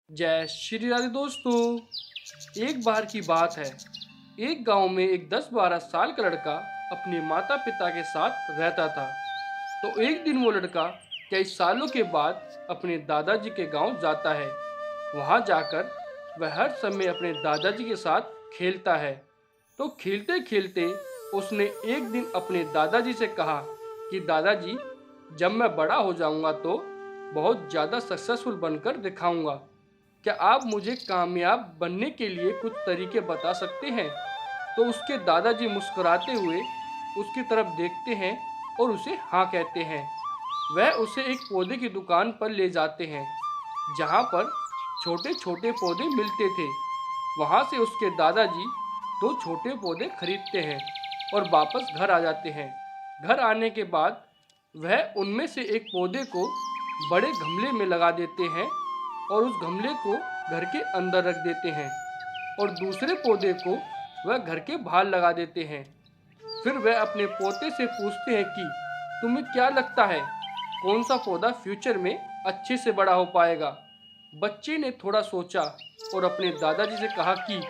जय श्री राधे दोस्तों। एक बार की बात है। एक गांव में एक 10-12 साल का लड़का अपने माता पिता के साथ रहता था। तो एक दिन वो लड़का कई सालों के बाद अपने दादाजी के गांव जाता है। वहां जाकर वह हर समय अपने दादाजी के साथ खेलता है। तो खेलते खेलते उसने एक दिन अपने दादाजी से कहा कि दादाजी, जब मैं बड़ा हो जाऊंगा तो बहुत ज़्यादा सक्सेसफुल बनकर दिखाऊंगा। क्या आप मुझे कामयाब बनने के लिए कुछ तरीके बता सकते हैं? तो उसके दादाजी मुस्कुराते हुए उसकी तरफ देखते हैं और उसे हाँ कहते हैं। वह उसे एक पौधे की दुकान पर ले जाते हैं, जहाँ पर छोटे छोटे पौधे मिलते थे। वहाँ से उसके दादाजी दो छोटे पौधे खरीदते हैं और वापस घर आ जाते हैं। घर आने के बाद वह उनमें से एक पौधे को बड़े गमले में लगा देते हैं और उस गमले को घर के अंदर रख देते हैं और दूसरे पौधे को वह घर के बाहर लगा देते हैं। फिर वह अपने पोते से पूछते हैं कि तुम्हें क्या लगता है, कौन सा पौधा फ्यूचर में अच्छे से बड़ा हो पाएगा? बच्चे ने थोड़ा सोचा और अपने दादाजी से कहा कि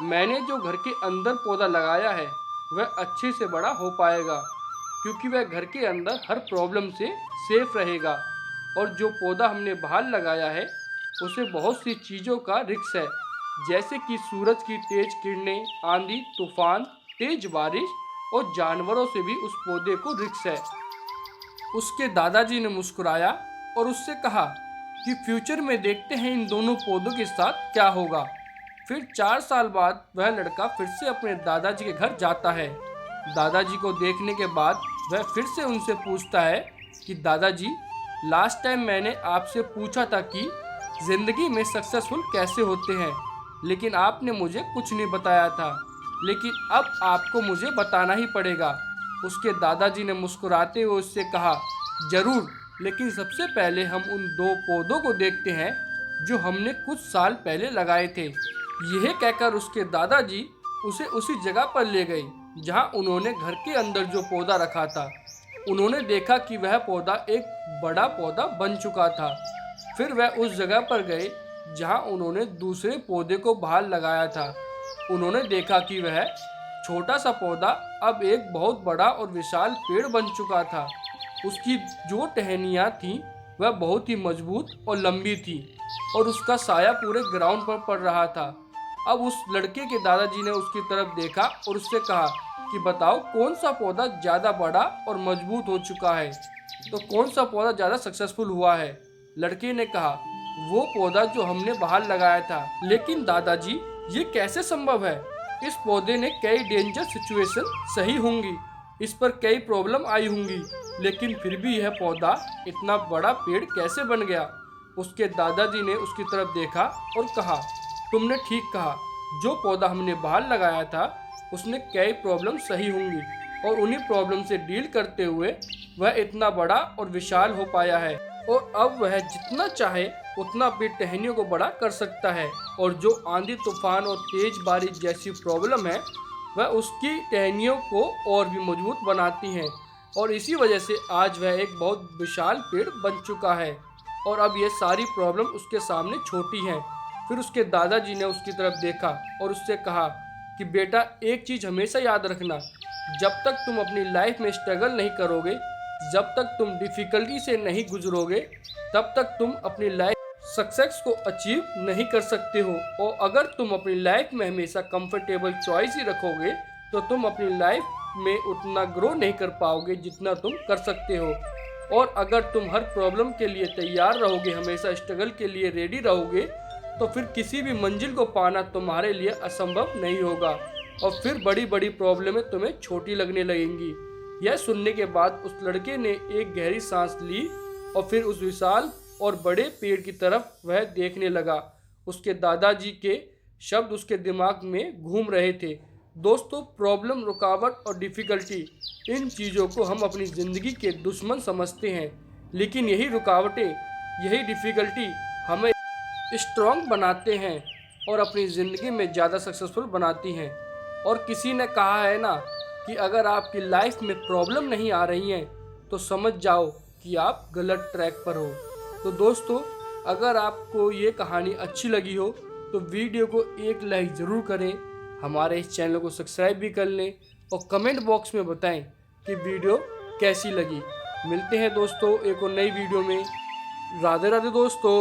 मैंने जो घर के अंदर पौधा लगाया है वह अच्छे से बड़ा हो पाएगा, क्योंकि वह घर के अंदर हर प्रॉब्लम से सेफ रहेगा। और जो पौधा हमने बाहर लगाया है उसे बहुत सी चीज़ों का रिस्क है, जैसे कि सूरज की तेज किरणें, आंधी तूफान, तेज बारिश और जानवरों से भी उस पौधे को रिस्क है। उसके दादाजी ने मुस्कुराया और उससे कहा कि फ्यूचर में देखते हैं इन दोनों पौधों के साथ क्या होगा। फिर 4 साल बाद वह लड़का फिर से अपने दादाजी के घर जाता है। दादाजी को देखने के बाद वह फिर से उनसे पूछता है कि दादाजी, लास्ट टाइम मैंने आपसे पूछा था कि ज़िंदगी में सक्सेसफुल कैसे होते हैं, लेकिन आपने मुझे कुछ नहीं बताया था, लेकिन अब आपको मुझे बताना ही पड़ेगा। उसके दादाजी ने मुस्कुराते हुए उससे कहा, जरूर, लेकिन सबसे पहले हम उन दो पौधों को देखते हैं जो हमने कुछ साल पहले लगाए थे। यह कहकर उसके दादाजी उसे उसी जगह पर ले गए जहां उन्होंने घर के अंदर जो पौधा रखा था। उन्होंने देखा कि वह पौधा एक बड़ा पौधा बन चुका था। फिर वह उस जगह पर गए जहां उन्होंने दूसरे पौधे को बाहर लगाया था। उन्होंने देखा कि वह छोटा सा पौधा अब एक बहुत बड़ा और विशाल पेड़ बन चुका था। उसकी जो टहनियाँ थीं वह बहुत ही मजबूत और लंबी थी और उसका साया पूरे ग्राउंड पर पड़ रहा था। अब उस लड़के के दादाजी ने उसकी तरफ देखा और उससे कहा कि बताओ, कौन सा पौधा ज़्यादा बड़ा और मजबूत हो चुका है, तो कौन सा पौधा ज़्यादा सक्सेसफुल हुआ है? लड़के ने कहा, वो पौधा जो हमने बाहर लगाया था। लेकिन दादाजी, ये कैसे संभव है? इस पौधे ने कई डेंजर सिचुएशन सही होंगी, इस पर कई प्रॉब्लम आई होंगी, लेकिन फिर भी यह पौधा इतना बड़ा पेड़ कैसे बन गया? उसके दादाजी ने उसकी तरफ देखा और कहा, तुमने ठीक कहा, जो पौधा हमने बाहर लगाया था उसने कई प्रॉब्लम सही होंगी और उन्हीं प्रॉब्लम से डील करते हुए वह इतना बड़ा और विशाल हो पाया है और अब वह जितना चाहे उतना अपनी टहनियों को बड़ा कर सकता है। और जो आंधी तूफान और तेज बारिश जैसी प्रॉब्लम है वह उसकी टहनियों को और भी मजबूत बनाती हैं और इसी वजह से आज वह एक बहुत विशाल पेड़ बन चुका है और अब ये सारी प्रॉब्लम उसके सामने छोटी हैं। फिर उसके दादाजी ने उसकी तरफ देखा और उससे कहा कि बेटा, एक चीज़ हमेशा याद रखना, जब तक तुम अपनी लाइफ में स्ट्रगल नहीं करोगे, जब तक तुम डिफ़िकल्टी से नहीं गुजरोगे, तब तक तुम अपनी लाइफ सक्सेस को अचीव नहीं कर सकते हो। और अगर तुम अपनी लाइफ में हमेशा कंफर्टेबल चॉइस ही रखोगे तो तुम अपनी लाइफ में उतना ग्रो नहीं कर पाओगे जितना तुम कर सकते हो। और अगर तुम हर प्रॉब्लम के लिए तैयार रहोगे, हमेशा स्ट्रगल के लिए रेडी रहोगे, तो फिर किसी भी मंजिल को पाना तुम्हारे लिए असंभव नहीं होगा और फिर बड़ी बड़ी प्रॉब्लमें तुम्हें छोटी लगने लगेंगी। यह सुनने के बाद उस लड़के ने एक गहरी सांस ली और फिर उस विशाल और बड़े पेड़ की तरफ वह देखने लगा। उसके दादाजी के शब्द उसके दिमाग में घूम रहे थे। दोस्तों, प्रॉब्लम, रुकावट और डिफ़िकल्टी, इन चीज़ों को हम अपनी ज़िंदगी के दुश्मन समझते हैं, लेकिन यही रुकावटें, यही डिफ़िकल्टी हमें स्ट्रॉन्ग बनाते हैं और अपनी ज़िंदगी में ज़्यादा सक्सेसफुल बनाती हैं। और किसी ने कहा है ना कि अगर आपकी लाइफ में प्रॉब्लम नहीं आ रही हैं तो समझ जाओ कि आप गलत ट्रैक पर हो। तो दोस्तों, अगर आपको ये कहानी अच्छी लगी हो तो वीडियो को एक लाइक ज़रूर करें, हमारे इस चैनल को सब्सक्राइब भी कर लें और कमेंट बॉक्स में बताएं कि वीडियो कैसी लगी। मिलते हैं दोस्तों एक और नई वीडियो में। राधे राधे दोस्तों।